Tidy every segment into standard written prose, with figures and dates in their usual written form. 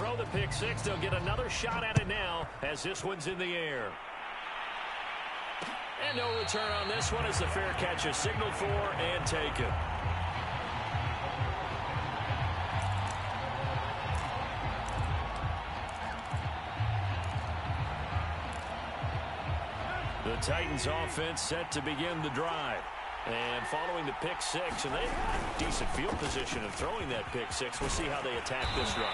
throw the pick six. They'll get another shot at it now as this one's in the air. And no return on this one as the fair catch is signaled for and taken. The Titans offense set to begin the drive. And following the pick six, and they have decent field position of throwing that pick six. We'll see how they attack this drive.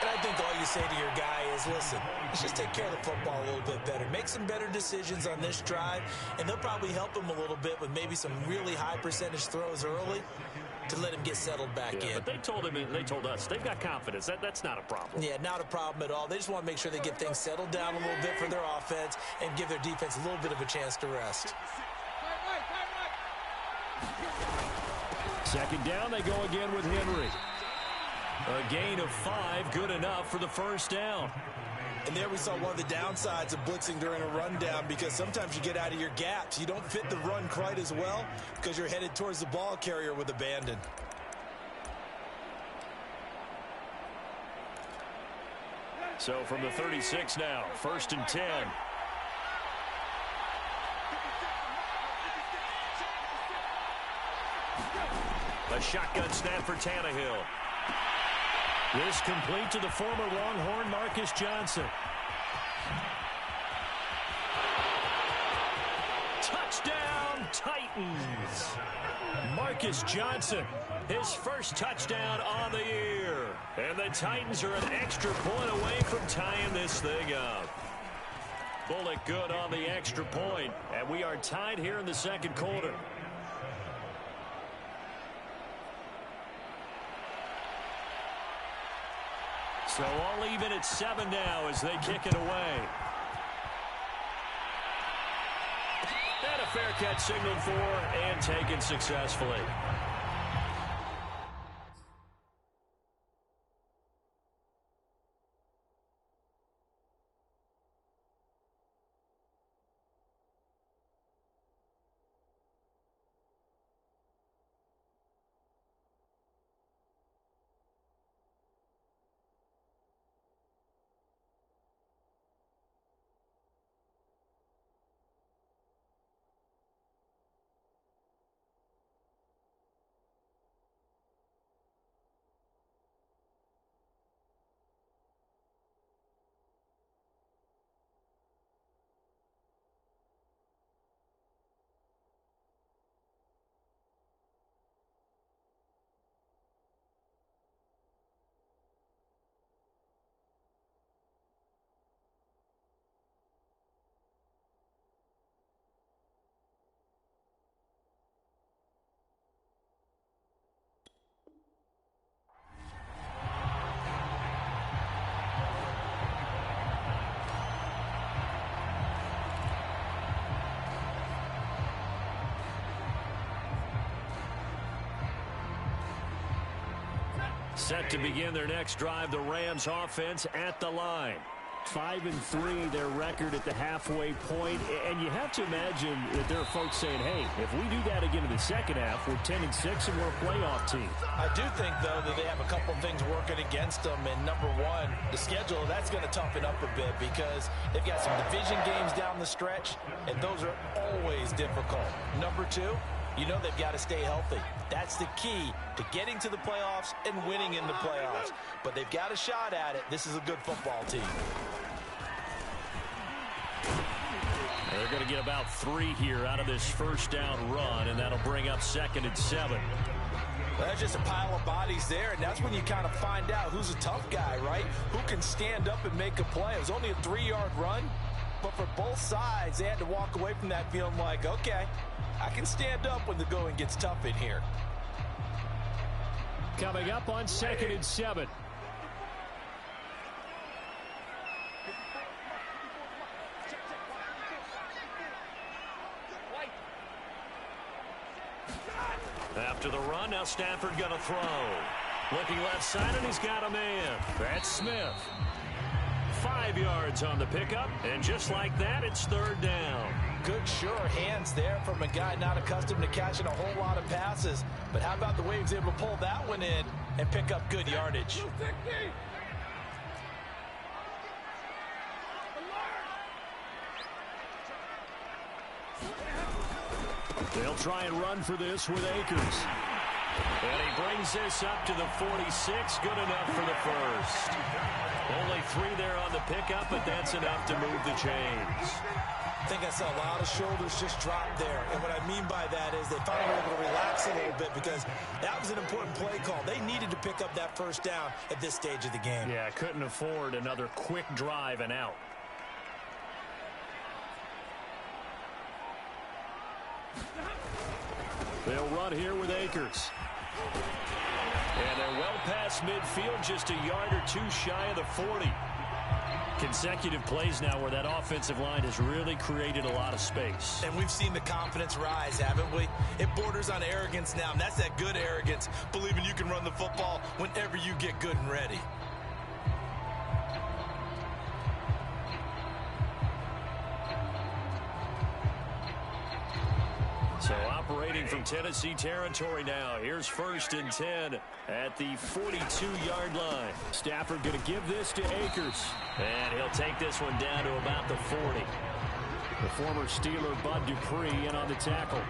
And I think all you say to your guy is, listen, let's just take care of the football a little bit better. Make some better decisions on this drive, and they'll probably help him a little bit with maybe some really high percentage throws early to let him get settled back in. But they told him, and they told us, they've got confidence. That's not a problem. Yeah, not a problem at all. They just want to make sure they get things settled down a little bit for their offense and give their defense a little bit of a chance to rest. Second down, they go again with Henry. A gain of 5, good enough for the first down. And there we saw one of the downsides of blitzing during a rundown, because sometimes you get out of your gaps. You don't fit the run quite as well because you're headed towards the ball carrier with abandon. So from the 36 now, 1st and 10. A shotgun snap for Tannehill. This complete to the former Longhorn Marcus Johnson. Touchdown, Titans. Marcus Johnson, his first touchdown on the year. And the Titans are an extra point away from tying this thing up. Bullock good on the extra point. And we are tied here in the second quarter. So all even at 7 now as they kick it away. And a fair catch signaled for and taken successfully. Set to begin their next drive, the Rams offense at the line. 5-3, their record at the halfway point. And you have to imagine that there are folks saying, hey, if we do that again in the second half, we're 10-6 and we're a playoff team. I do think, though, that they have a couple of things working against them. And number one, the schedule, that's going to toughen up a bit because they've got some division games down the stretch, and those are always difficult. Number two, you know they've got to stay healthy. That's the key to getting to the playoffs and winning in the playoffs. But they've got a shot at it. This is a good football team. They're going to get about 3 here out of this first down run, and that'll bring up 2nd and 7. Well, that's just a pile of bodies there, and that's when you kind of find out who's a tough guy, right? Who can stand up and make a play. It was only a 3-yard run, but for both sides, they had to walk away from that feeling like, okay, I can stand up when the going gets tough in here. Coming up on 2nd and 7. After the run, now Stafford going to throw. Looking left side, and he's got a man. That's Smith. 5 yards on the pickup, and just like that, it's 3rd down. Good, sure hands there from a guy not accustomed to catching a whole lot of passes. But how about the way he was able to pull that one in and pick up good yardage? They'll try and run for this with Akers. And he brings this up to the 46. Good enough for the first. Only 3 there on the pickup, but that's enough to move the chains. I think I saw a lot of shoulders just drop there. And what I mean by that is they finally were able to relax a little bit because that was an important play call. They needed to pick up that first down at this stage of the game. Yeah, couldn't afford another quick drive and out. They'll run here with Akers. And they're well past midfield, just a yard or 2 shy of the 40. Consecutive plays now where that offensive line has really created a lot of space. And we've seen the confidence rise, haven't we? It borders on arrogance now, and that's that good arrogance, believing you can run the football whenever you get good and ready. So operating from Tennessee territory now. Here's 1st and 10 at the 42-yard line. Stafford going to give this to Akers. And he'll take this one down to about the 40. The former Steeler Bud Dupree in on the tackle.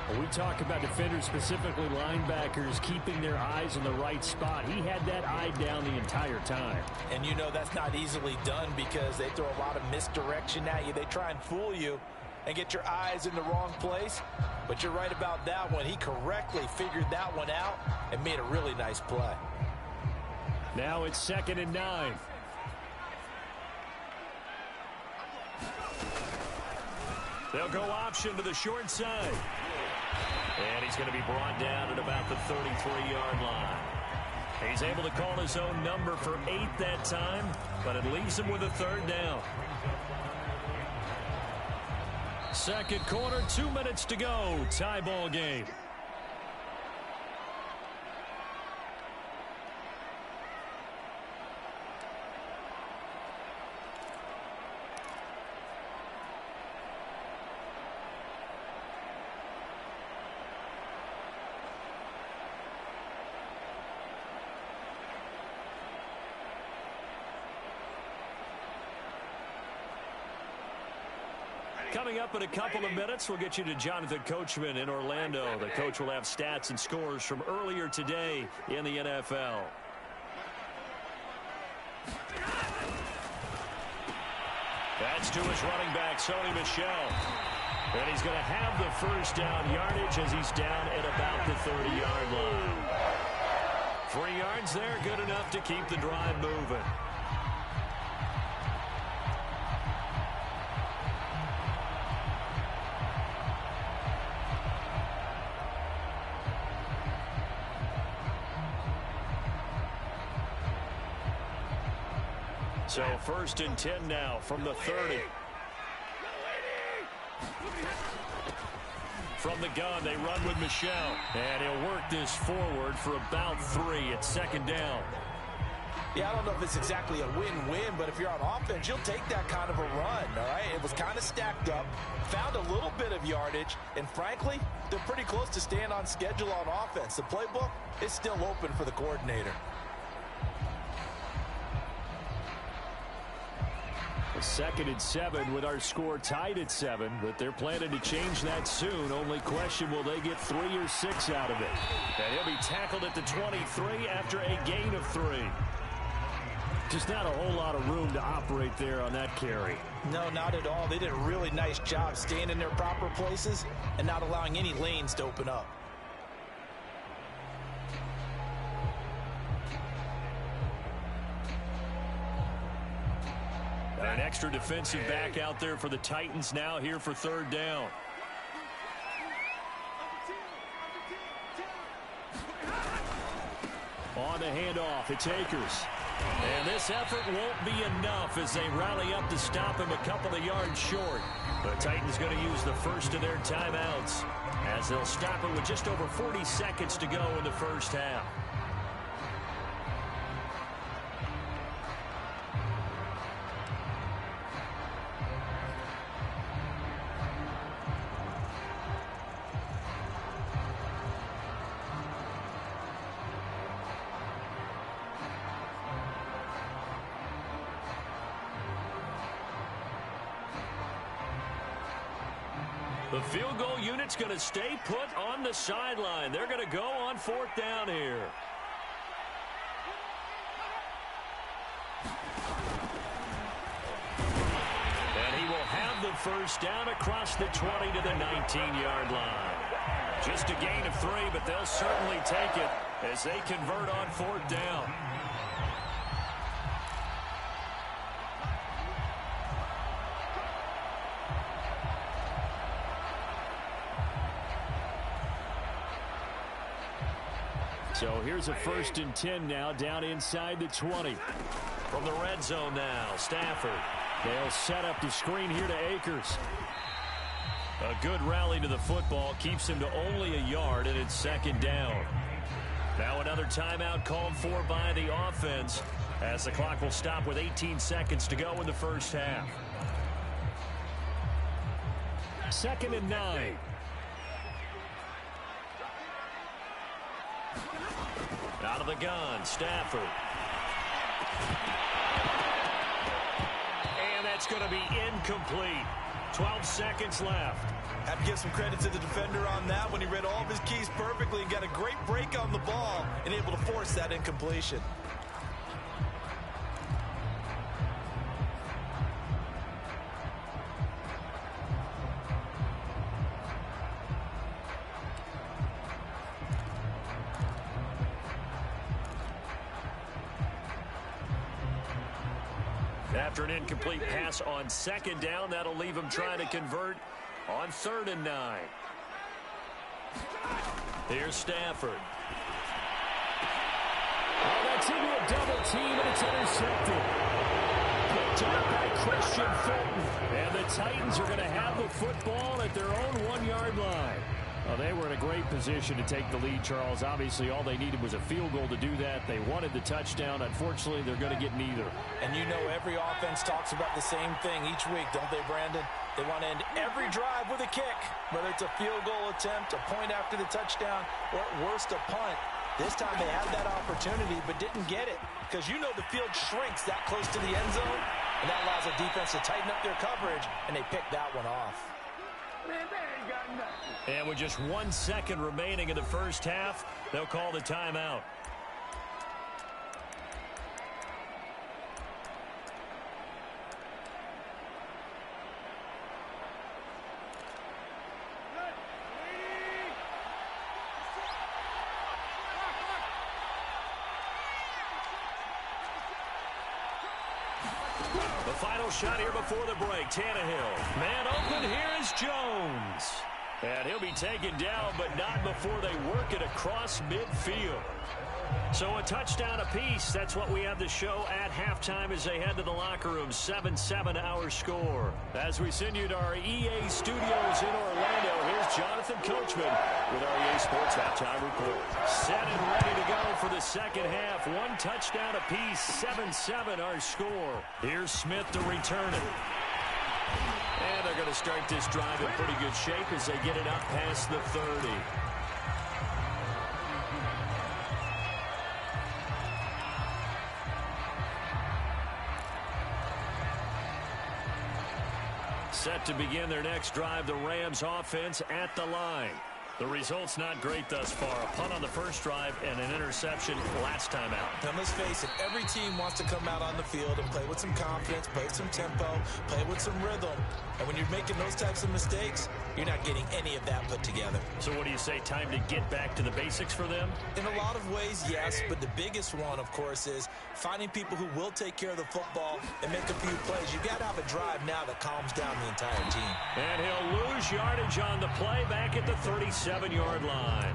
When we talk about defenders, specifically linebackers, keeping their eyes in the right spot. He had that eye down the entire time. And you know that's not easily done because they throw a lot of misdirection at you. They try and fool you and get your eyes in the wrong place. But you're right about that one. He correctly figured that one out and made a really nice play. Now it's 2nd and 9. They'll go option to the short side. And he's going to be brought down at about the 33-yard line. He's able to call his own number for 8 that time, but it leaves him with a 3rd down. Second quarter, 2 minutes to go. Tie ball game. Coming up in a couple of minutes, we'll get you to Jonathan Coachman in Orlando. The coach will have stats and scores from earlier today in the NFL. That's to his running back, Sony Michel. And he's going to have the first down yardage as he's down at about the 30-yard line. 3 yards there, good enough to keep the drive moving. So 1st and 10 now from the 30. From the gun, they run with Michel. And he'll work this forward for about 3 at 2nd down. Yeah, I don't know if it's exactly a win-win, but if you're on offense, you'll take that kind of a run, all right? It was kind of stacked up, found a little bit of yardage, and frankly, they're pretty close to staying on schedule on offense. The playbook is still open for the coordinator. 2nd and 7 with our score tied at 7, but they're planning to change that soon. Only question, will they get 3 or 6 out of it? And he'll be tackled at the 23 after a gain of 3. Just not a whole lot of room to operate there on that carry. No, not at all. They did a really nice job staying in their proper places and not allowing any lanes to open up. An extra defensive back out there for the Titans now here for 3rd down. On the handoff, it's Akers. And this effort won't be enough as they rally up to stop him a couple of yards short. The Titans going to use the first of their timeouts as they'll stop it with just over 40 seconds to go in the first half. The field goal unit's going to stay put on the sideline. They're going to go on 4th down here. And he will have the first down across the 20 to the 19-yard line. Just a gain of 3, but they'll certainly take it as they convert on 4th down. So here's a 1st and 10 now down inside the 20. From the red zone now, Stafford. They'll set up the screen here to Akers. A good rally to the football keeps him to only a yard, and it's 2nd down. Now another timeout called for by the offense as the clock will stop with 18 seconds to go in the first half. 2nd and 9. Out of the gun, Stafford. And that's going to be incomplete. 12 seconds left. Have to give some credit to the defender on that when he read all of his keys perfectly and got a great break on the ball and able to force that incompletion. After an incomplete pass on 2nd down, that'll leave him trying to convert on 3rd and 9. Here's Stafford. Oh, that's into a double team, and it's intercepted. Picked up by Christian Fulton. And the Titans are going to have the football at their own 1-yard line. Well, they were in a great position to take the lead, Charles. Obviously, all they needed was a field goal to do that. They wanted the touchdown. Unfortunately, they're going to get neither. And you know every offense talks about the same thing each week, don't they, Brandon? They want to end every drive with a kick, whether it's a field goal attempt, a point after the touchdown, or at worst, a punt. This time they had that opportunity but didn't get it because you know the field shrinks that close to the end zone, and that allows the defense to tighten up their coverage, and they picked that one off. And with just 1 second remaining in the first half, they'll call the timeout. The final shot here before the break. Tannehill. Man open. Here is Jones. And he'll be taken down, but not before they work it across midfield. So a touchdown apiece. That's what we have to show at halftime as they head to the locker room. 7-7 our score. As we send you to our EA studios in Orlando, here's Jonathan Coachman with our EA Sports Halftime Report. Set and ready to go for the second half. 1 touchdown apiece. 7-7 our score. Here's Smith to return it. And they're going to start this drive in pretty good shape as they get it up past the 30. Set to begin their next drive, the Rams offense at the line. The result's not great thus far. A punt on the first drive and an interception last time out. Now, let's face it, every team wants to come out on the field and play with some confidence, play with some tempo, play with some rhythm. And when you're making those types of mistakes, you're not getting any of that put together. So what do you say, time to get back to the basics for them? In a lot of ways, yes, but the biggest one, of course, is finding people who will take care of the football and make a few plays. You've got to have a drive now that calms down the entire team. And he'll lose yardage on the play back at the 37-yard line.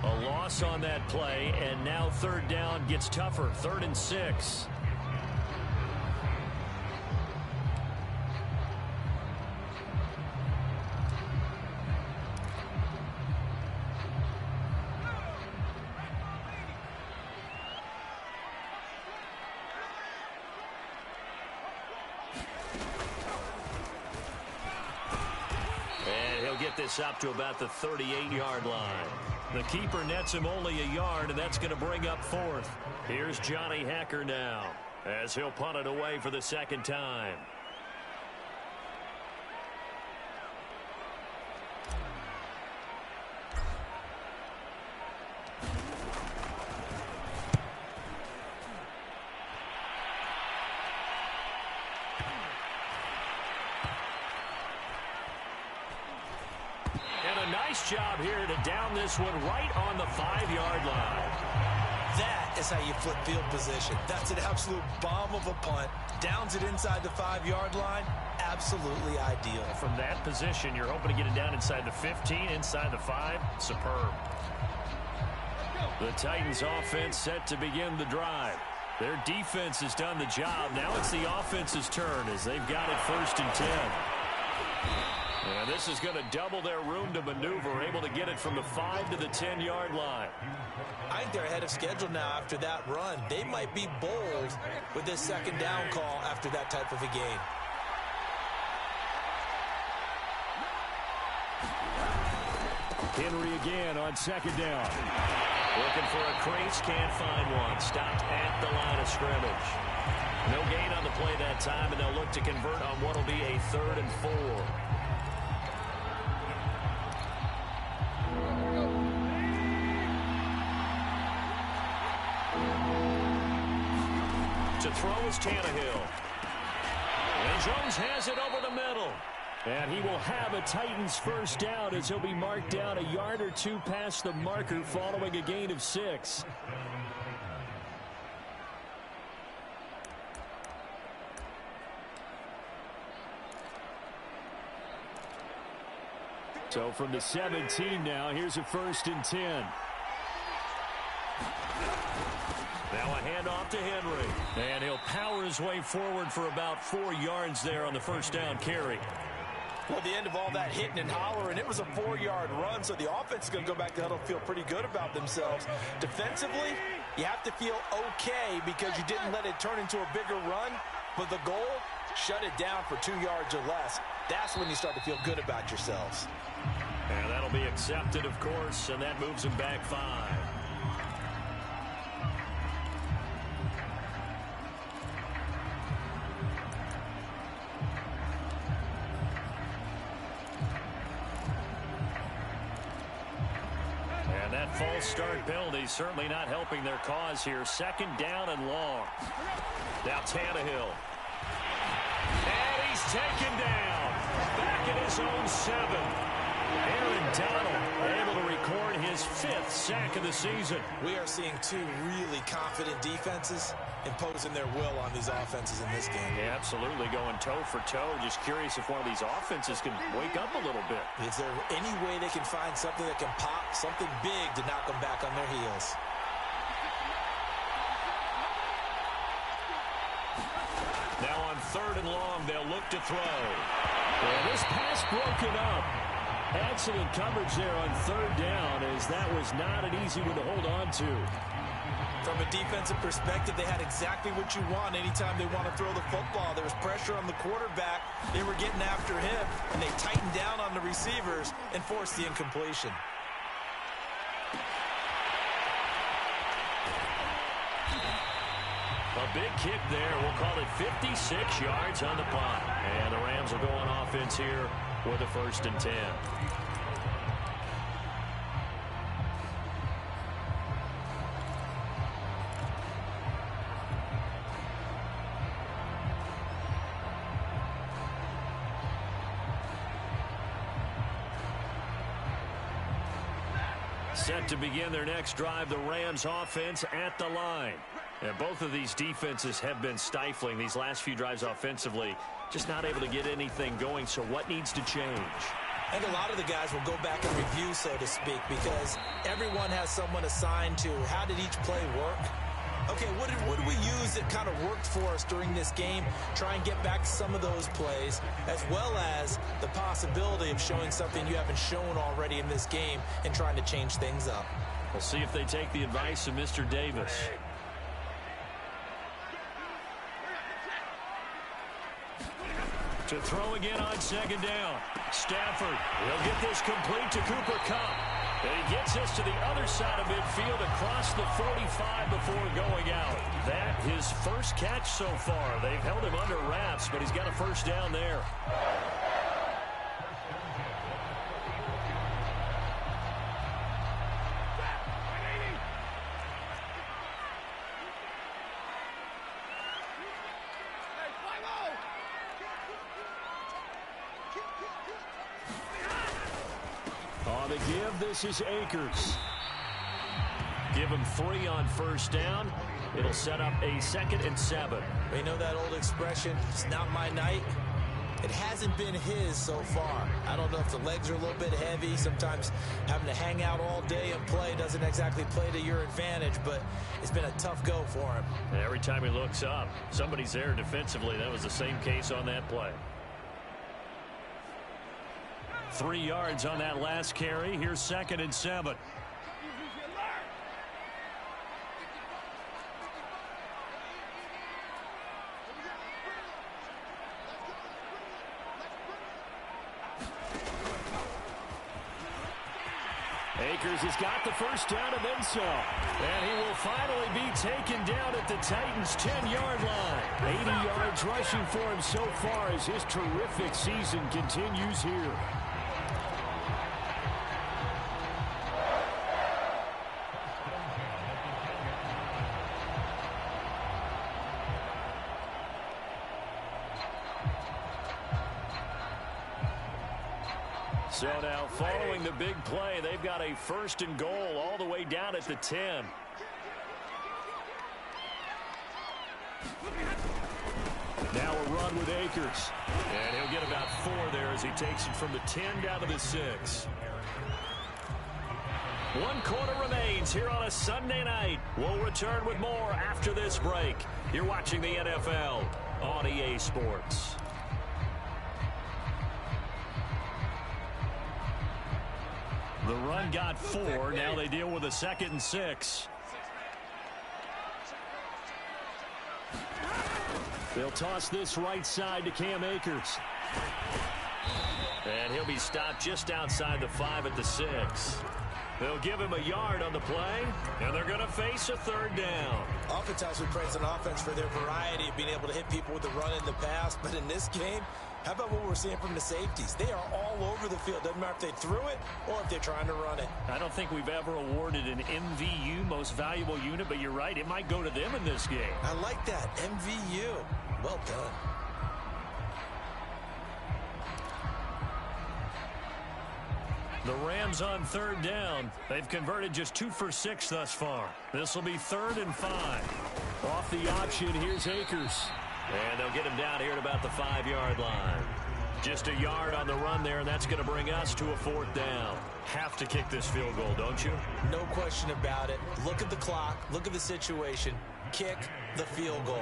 A loss on that play, and now 3rd down gets tougher. 3rd and 6. Get this up to about the 38-yard line. The keeper nets him only a yard, and that's going to bring up 4th. Here's Johnny Hacker now as he'll punt it away for the 2nd time. nice job here to down this one right on the 5-yard line. That is how you flip field position. That's an absolute bomb of a punt. Downs it inside the 5-yard line. Absolutely ideal. From that position, you're hoping to get it down inside the 15, inside the 5. Superb. The Titans offense set to begin the drive. Their defense has done the job. Now it's the offense's turn as they've got it 1st and 10. And this is going to double their room to maneuver, able to get it from the 5 to the 10-yard line. I think they're ahead of schedule now after that run. They might be bold with this 2nd down call after that type of a game. Henry again on 2nd down. Looking for a crease, can't find one. Stopped at the line of scrimmage. No gain on the play that time, and they'll look to convert on what will be a 3rd and 4. To throw is Tannehill. And Jones has it over the middle. And he will have a Titans 1st down as he'll be marked down a yard or 2 past the marker following a gain of 6. So from the 17 now, here's a 1st and 10. Now a handoff to Henry. And he'll power his way forward for about 4 yards there on the 1st down carry. Well, the end of all that hitting and hollering, it was a 4-yard run, so the offense is going to go back to huddle, feel pretty good about themselves. Defensively, you have to feel okay because you didn't let it turn into a bigger run, but the goal, shut it down for 2 yards or less. That's when you start to feel good about yourselves. And that'll be accepted, of course, and that moves them back 5. False start penalty certainly not helping their cause here. 2nd down and long. Now Tannehill. And he's taken down. Back at his own 7. Aaron Donald able to record his 5th sack of the season. We are seeing 2 really confident defenses imposing their will on these offenses in this game. Yeah, absolutely, going toe for toe. Just curious if one of these offenses can wake up a little bit. Is there any way they can find something that can pop, something big to knock them back on their heels? Now on 3rd and long, they'll look to throw. And this pass broken up. Excellent coverage there on 3rd down, as that was not an easy one to hold on to. From a defensive perspective, they had exactly what you want anytime they want to throw the football. There was pressure on the quarterback. They were getting after him, and they tightened down on the receivers and forced the incompletion. A big kick there. We'll call it 56 yards on the punt. And the Rams will go on offense here with a 1st and 10. Set to begin their next drive, the Rams offense at the line. And both of these defenses have been stifling these last few drives offensively. Just not able to get anything going, so what needs to change? I think a lot of the guys will go back and review, so to speak, because everyone has someone assigned to how did each play work. Okay, what did we use that kind of worked for us during this game? Try and get back to some of those plays, as well as the possibility of showing something you haven't shown already in this game and trying to change things up. We'll see if they take the advice of Mr. Davis. To throw again on 2nd down. Stafford will get this complete to Cooper Kupp. And he gets us to the other side of midfield across the 45 before going out. That his first catch so far. They've held him under wraps, but he's got a 1st down there. the give. This is Akers. Give him 3 on first down. It'll set up a 2nd and 7. We know that old expression, it's not my night. It hasn't been his so far. I don't know if the legs are a little bit heavy. Sometimes having to hang out all day and play doesn't exactly play to your advantage, but it's been a tough go for him. Every time he looks up, somebody's there defensively. That was the same case on that play. 3 yards on that last carry. Here's 2nd and 7. Akers has got the first down and then some. And he will finally be taken down at the Titans' 10-yard line. 80 yards rushing for him so far as his terrific season continues here. So now following the big play, they've got a 1st and goal all the way down at the 10. Now a run with Akers. And he'll get about 4 there as he takes it from the 10 down to the 6. 1 quarter remains here on a Sunday night. We'll return with more after this break. You're watching the NFL on EA Sports. The run got 4. Now they deal with a 2nd and 6. They'll toss this right side to Cam Akers. And he'll be stopped just outside the 5 at the 6. They'll give him a yard on the play, and they're going to face a 3rd down. Oftentimes we praise an offense for their variety of being able to hit people with the run in the pass, but in this game, how about what we're seeing from the safeties? They are all over the field. Doesn't matter if they threw it or if they're trying to run it. I don't think we've ever awarded an MVU, most valuable unit, but you're right. It might go to them in this game. I like that. MVU. Well done. The Rams on 3rd down. They've converted just 2 for 6 thus far. This will be 3rd and 5. Off the option, here's Akers. And they'll get him down here at about the 5-yard line. Just a yard on the run there, and that's going to bring us to a 4th down. Have to kick this field goal, don't you? No question about it. Look at the clock. Look at the situation. Kick the field goal.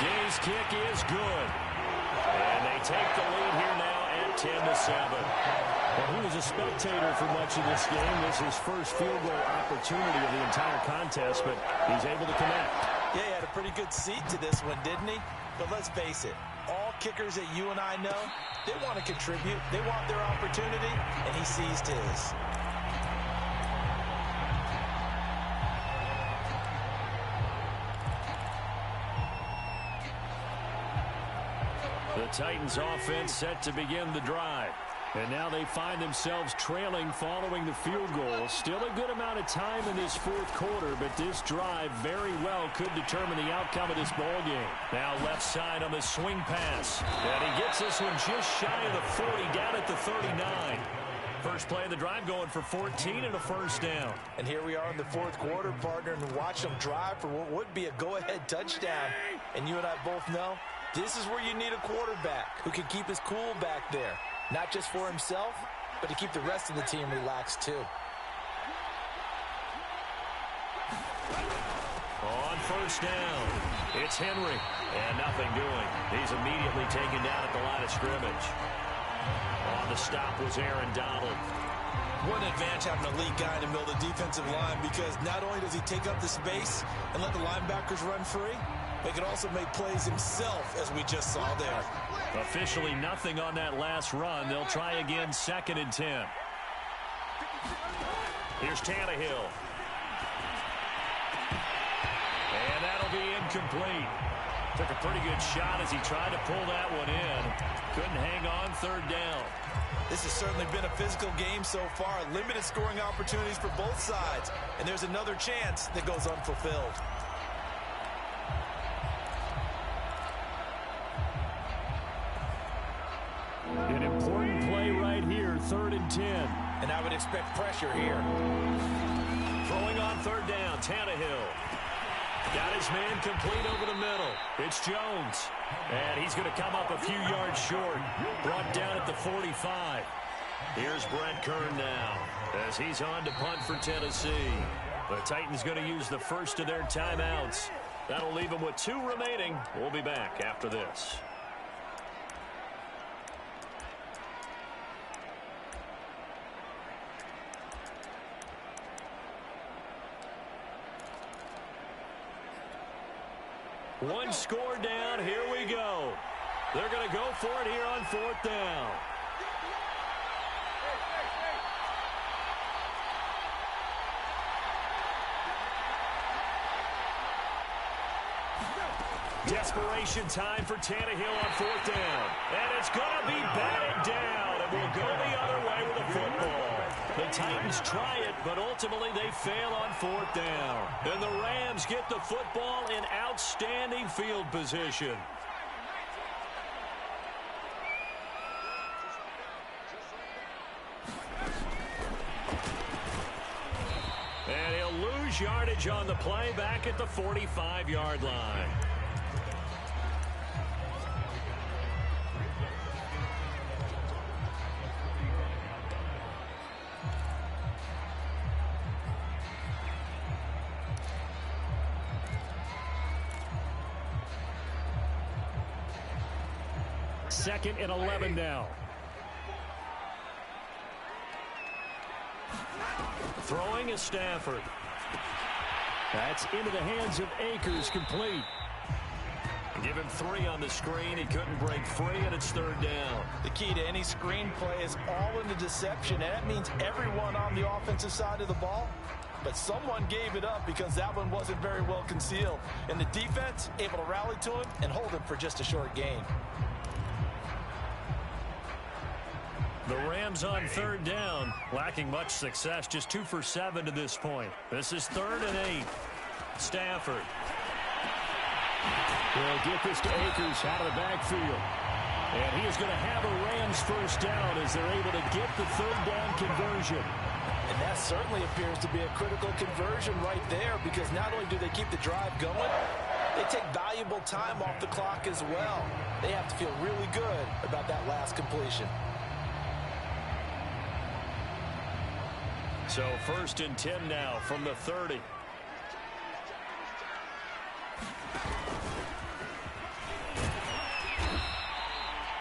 Gay's kick is good. And they take the lead here now at 10-7. Well, he was a spectator for much of this game. This is his first field goal opportunity of the entire contest, but he's able to connect. Yeah, he had a pretty good seat to this one, didn't he? But let's face it, all kickers that you and I know, they want to contribute. They want their opportunity, and he seized his. The Titans offense set to begin the drive. And now they find themselves trailing following the field goal. Still a good amount of time in this 4th quarter, but this drive very well could determine the outcome of this ball game. Now left side on the swing pass. And he gets this one just shy of the 40, down at the 39. First play of the drive going for 14 and a 1st down. And here we are in the 4th quarter, partner, and watch them drive for what would be a go-ahead touchdown. And you and I both know this is where you need a quarterback who can keep his cool back there. Not just for himself, but to keep the rest of the team relaxed too. On 1st down, it's Henry. And nothing doing. He's immediately taken down at the line of scrimmage. On the stop was Aaron Donald. What an advantage having an elite guy in the middle of the defensive line, because not only does he take up the space and let the linebackers run free, but he can also make plays himself, as we just saw there. Officially nothing on that last run. They'll try again, 2nd and 10. Here's Tannehill. And that'll be incomplete. Took a pretty good shot as he tried to pull that one in. Couldn't hang on, 3rd down. This has certainly been a physical game so far. Limited scoring opportunities for both sides. And there's another chance that goes unfulfilled. An important play 3rd and 10. And I would expect pressure here. Throwing on 3rd down, Tannehill. Got his man complete over the middle. It's Jones. And he's going to come up a few yards short. Brought down at the 45. Here's Brent Kern now as he's on to punt for Tennessee. The Titans going to use the first of their timeouts. That'll leave them with 2 remaining. We'll be back after this. One score down. Here we go. They're going to go for it here on 4th down. Desperation time for Tannehill on 4th down. And it's going to be batted down. And will go the other way with the football. The Titans try it, but ultimately they fail on 4th down. And the Rams get the football in outstanding field position. And he'll lose yardage on the play back at the 45-yard line. Second and 11 now. Throwing is Stafford. That's into the hands of Akers, complete. Give him 3 on the screen. He couldn't break free, and it's 3rd down. The key to any screen play is all in the deception, and that means everyone on the offensive side of the ball. But someone gave it up because that one wasn't very well concealed. And the defense able to rally to him and hold him for just a short gain. The Rams on 3rd down, lacking much success, just 2 for 7 to this point. This is 3rd and 8. Stafford. Will get this to Akers out of the backfield. And he is going to have a Rams first down as they're able to get the 3rd down conversion. And that certainly appears to be a critical conversion right there, because not only do they keep the drive going, they take valuable time off the clock as well. They have to feel really good about that last completion. So 1st and 10 now from the 30.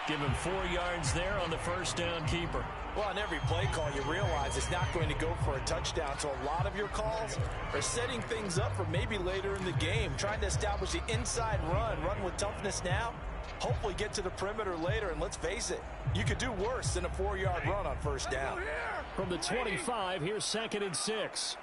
Give him 4 yards there on the first down keeper. Well, on every play call, you realize it's not going to go for a touchdown. So a lot of your calls are setting things up for maybe later in the game, trying to establish the inside run with toughness now, hopefully get to the perimeter later. And let's face it, you could do worse than a 4-yard run on first down. From the 25, here's 2nd and 6.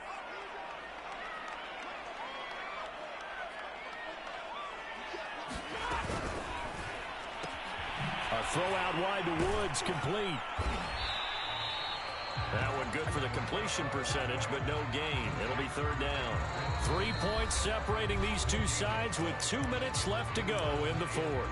A throw out wide to Woods, complete. That one good for the completion percentage, but no gain. It'll be 3rd down. 3 points separating these two sides with 2 minutes left to go in the 4th.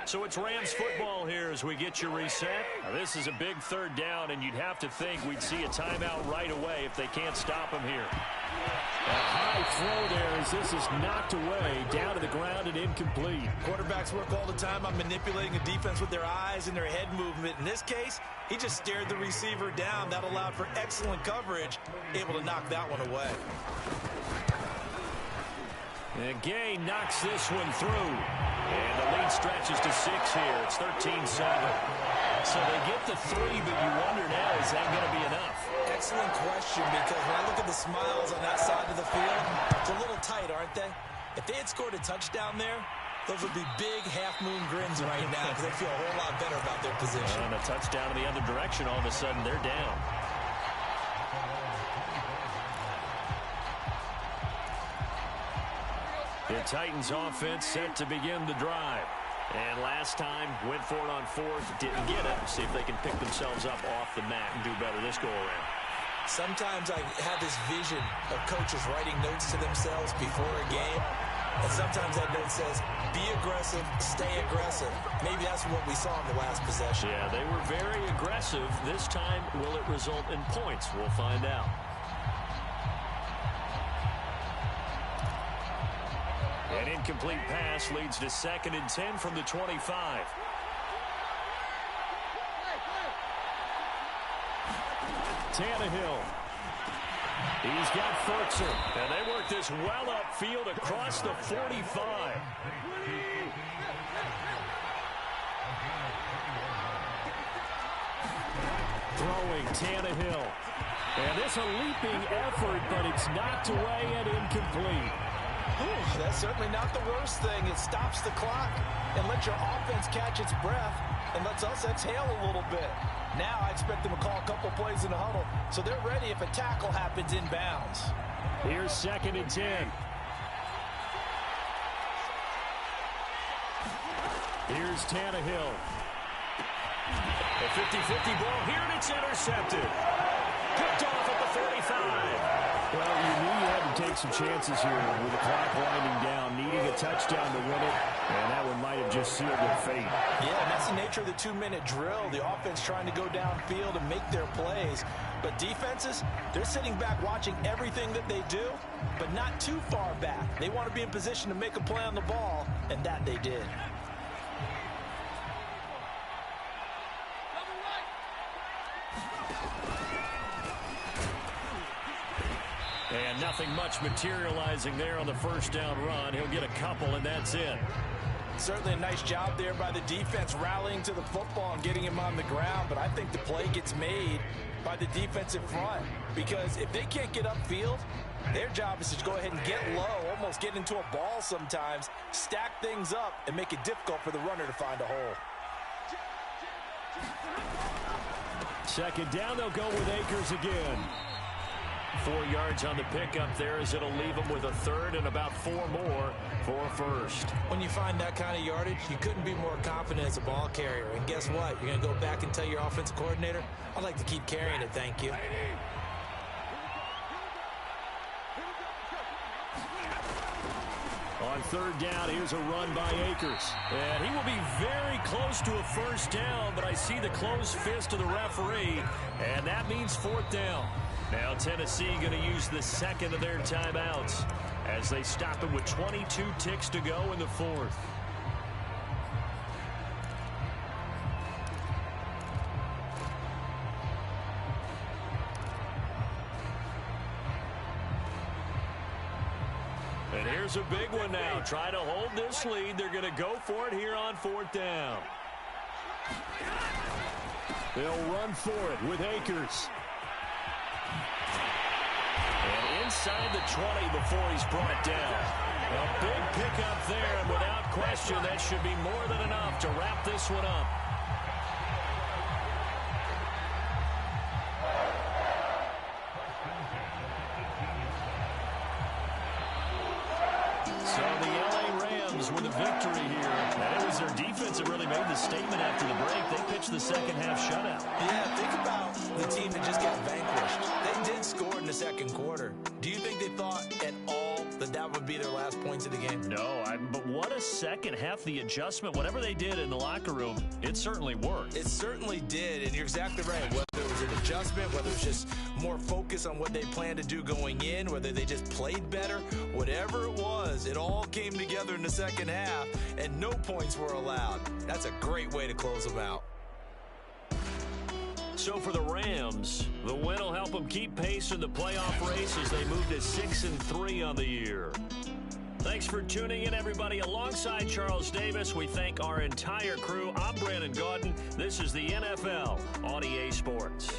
So it's Rams football here as we get you reset. Now, this is a big 3rd down, and you'd have to think we'd see a timeout right away if they can't stop him here. A high throw there as this is knocked away, down to the ground and incomplete. Quarterbacks work all the time on manipulating a defense with their eyes and their head movement. In this case, he just stared the receiver down. That allowed for excellent coverage, able to knock that one away. And Gay knocks this one through. And the lead stretches to 6 here. It's 13-7. So they get the 3, but you wonder now, is that going to be enough? Excellent question, because when I look at the smiles on that side of the field, it's a little tight, aren't they? If they had scored a touchdown there, those would be big half-moon grins right now, because they feel a whole lot better about their position. And a touchdown in the other direction, all of a sudden they're down. The Titans offense set to begin the drive. And last time, went for it on fourth, didn't get it. See if they can pick themselves up off the mat and do better this go-around. Sometimes I have this vision of coaches writing notes to themselves before a game. And sometimes that note says, be aggressive, stay aggressive. Maybe that's what we saw in the last possession. Yeah, they were very aggressive. This time, will it result in points? We'll find out. An incomplete pass leads to 2nd and 10 from the 25. Tannehill. He's got Furtzer. And they work this well upfield across the 45. Throwing Tannehill. And this a leaping effort, but it's knocked away and incomplete. That's certainly not the worst thing. It stops the clock and lets your offense catch its breath and lets us exhale a little bit. Now I expect them to call a couple plays in the huddle, so they're ready if a tackle happens inbounds. Here's 2nd and 10. Here's Tannehill. A 50-50 ball here, and it's intercepted. Picked off at the 45. Well, you knew you had to take some chances here with the clock winding down, needing a touchdown to win it, and that one might have just sealed their fate. Yeah, and that's the nature of the 2-minute drill. The offense trying to go downfield and make their plays. But defenses, they're sitting back watching everything that they do, but not too far back. They want to be in position to make a play on the ball, and that they did. And nothing much materializing there on the first down run. He'll get a couple, and that's it. Certainly a nice job there by the defense rallying to the football and getting him on the ground, but I think the play gets made by the defensive front because if they can't get upfield, their job is to go ahead and get low, almost get into a ball sometimes, stack things up, and make it difficult for the runner to find a hole. 2nd down, they'll go with Akers again. 4 yards on the pickup there as it'll leave them with a 3rd and about 4 more for a 1st. When you find that kind of yardage, you couldn't be more confident as a ball carrier. And guess what? You're going to go back and tell your offensive coordinator, I'd like to keep carrying it, thank you. On 3rd down, here's a run by Akers. And he will be very close to a 1st down, but I see the closed fist of the referee, and that means 4th down. Now Tennessee going to use the 2nd of their timeouts as they stop it with 22 ticks to go in the 4th. And here's a big one now. Try to hold this lead. They're going to go for it here on 4th down. They'll run for it with Akers. And inside the 20 before he's brought down. A big pickup there, and without question, that should be more than enough to wrap this one up. So the LA Rams with a victory here. And it was their defense that really made the statement after the break. They pitched the second half shutout. Yeah, think about the team that just got vanquished. They did score in the second quarter. Do you think they thought at all that that would be their last points of the game? No, but what a second half. The adjustment, whatever they did in the locker room, it certainly worked. It certainly did, and you're exactly right. Whether it was an adjustment, whether it was just more focus on what they planned to do going in, whether they just played better, whatever it was, it all came together in the second half, and no points were allowed. That's a great way to close them out. So for the Rams, the win will help them keep pace in the playoff race as they move to 6-3 on the year. Thanks for tuning in, everybody. Alongside Charles Davis, we thank our entire crew. I'm Brandon Gaudin. This is the NFL on EA Sports.